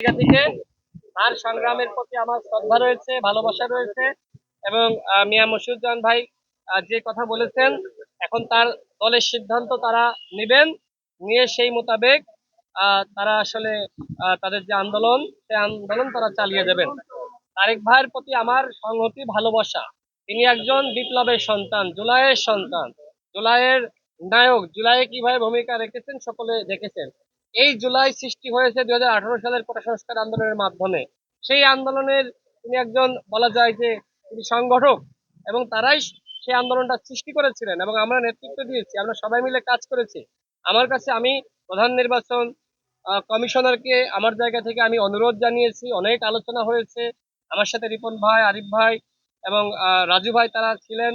জায়গা থেকে তার সংগ্রামের প্রতি আমার শ্রদ্ধা রয়েছে, ভালোবাসা রয়েছে। এবং মিয়া মশিউজ্জামান ভাই যে কথা বলেছেন, এখন তার দলের সিদ্ধান্ত তারা নেবেন, নিয়ে সেই মোতাবেক তারা আসলে তাদের যে আন্দোলন, সেই আন্দোলন তারা চালিয়ে যাবেন। তারেক ভাইয়ের প্রতি আমার সংহতি, ভালোবাসা। তিনি একজন বিপ্লবের সন্তান, জুলাইয়ের সন্তান, জুলাইয়ের নায়ক। জুলাইয়ে কিভাবে ভূমিকা রেখেছেন সকলে দেখেছেন। এই জুলাই সৃষ্টি হয়েছে 2018 সালের কোটা সংস্কার আন্দোলনের মাধ্যমে। সেই আন্দোলনের তিনি একজন, বলা যায় যে তিনি সংগঠক, এবং তারাই সেই আন্দোলনটা সৃষ্টি করেছিলেন এবং আমরা নেতৃত্ব দিয়েছি, আমরা সবাই মিলে কাজ করেছি। আমার কাছে, আমি প্রধান নির্বাচন কমিশনারকে আমার জায়গা থেকে আমি অনুরোধ জানিয়েছি, অনেক আলোচনা হয়েছে। আমার সাথে রিপন ভাই, আরিফ ভাই এবং রাজু ভাই তারা ছিলেন।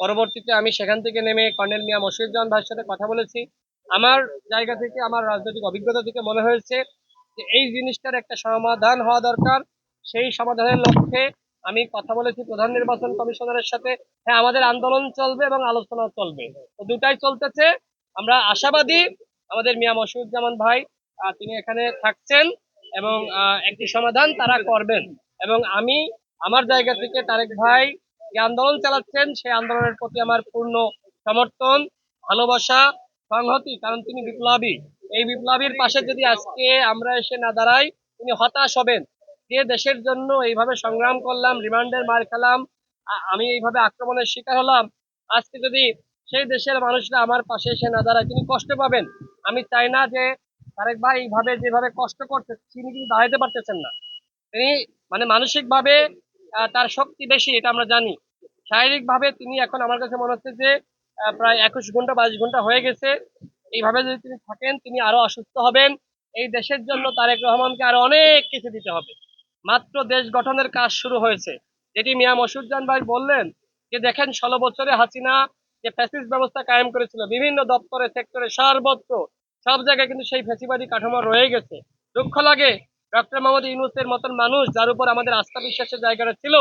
পরবর্তীতে আমি সেখান থেকে নেমে কর্নেল মিয়া মশিউজ্জামান ভাইয়ের সাথে কথা বলেছি। আমার জায়গা থেকে, আমার রাজনৈতিক অভিজ্ঞতা থেকে মনে হয়েছে যে এই জিনিসটার একটা সমাধান হওয়া দরকার। সেই সমাধানের লক্ষ্যে আমি কথা বলেছি প্রধান নির্বাচন কমিশনারের সাথে। হ্যাঁ, আমাদের আন্দোলন চলবে এবং আলোচনা চলবে, তো দুটাই চলতেছে। আমরা আশাবাদী আমাদের মিয়া মশিউজ্জামান ভাই তিনি এখানে থাকছেন এবং একটি সমাধান তারা করবেন। এবং আমি আমার জায়গা থেকে তারেক ভাই যে আন্দোলন চালাচ্ছেন, সেই আন্দোলনের প্রতি আমার পূর্ণ সমর্থন, ভালোবাসা, সংহতি। কারণ তিনি বিপ্লবী। এই বিপ্লবীর পাশে যদি আজকে আমরা এসে না দাঁড়াই, তিনি হতাশ হবেন। যে দেশের জন্য এইভাবে সংগ্রাম করলাম, রিমান্ডের মার খেলাম, আমি এইভাবে আক্রমণের শিকার হলাম, আজকে যদি সেই দেশের মানুষরা আমার পাশে এসে না দাঁড়ায়, তিনি কষ্ট পাবেন। আমি চাই না যে তারেক ভাই এইভাবে যেভাবে কষ্ট করছে, তিনি কিন্তু দাঁড়াইতে পারতেছেন না। তিনি মানে মানসিক ভাবে তার শক্তি বেশি, এটা আমরা জানি। শারীরিক ভাবে তিনি এখন, আমার কাছে মনে হচ্ছে যে প্রায় 21 ঘন্টা 22 ঘন্টা হয়ে গেছে। এইভাবে যদি তিনি থাকেন, তিনি আরো অসুস্থ হবেন। এই দেশের জন্য তারেক রহমানকে আরো অনেক কিছু দিতে হবে। মাত্র দেশ গঠনের কাজ শুরু হয়েছে। যেটি মিয়া মসুজ্জান ভাই বললেন, যে দেখেন 16 বছরে হাসিনা যে ফ্যাসিস্ট ব্যবস্থা কায়েম করেছিল, বিভিন্ন দপ্তরে, সেক্টরে, সর্বত্র সব জায়গায় কিন্তু সেই ফ্যাসিবাদী কাঠামো রয়ে গেছে। দুঃখ লাগে ডক্টর মোহাম্মদ ইউনূসের মতন মানুষ, যার উপর আমাদের আস্থা বিশ্বাসের জায়গাটা ছিল,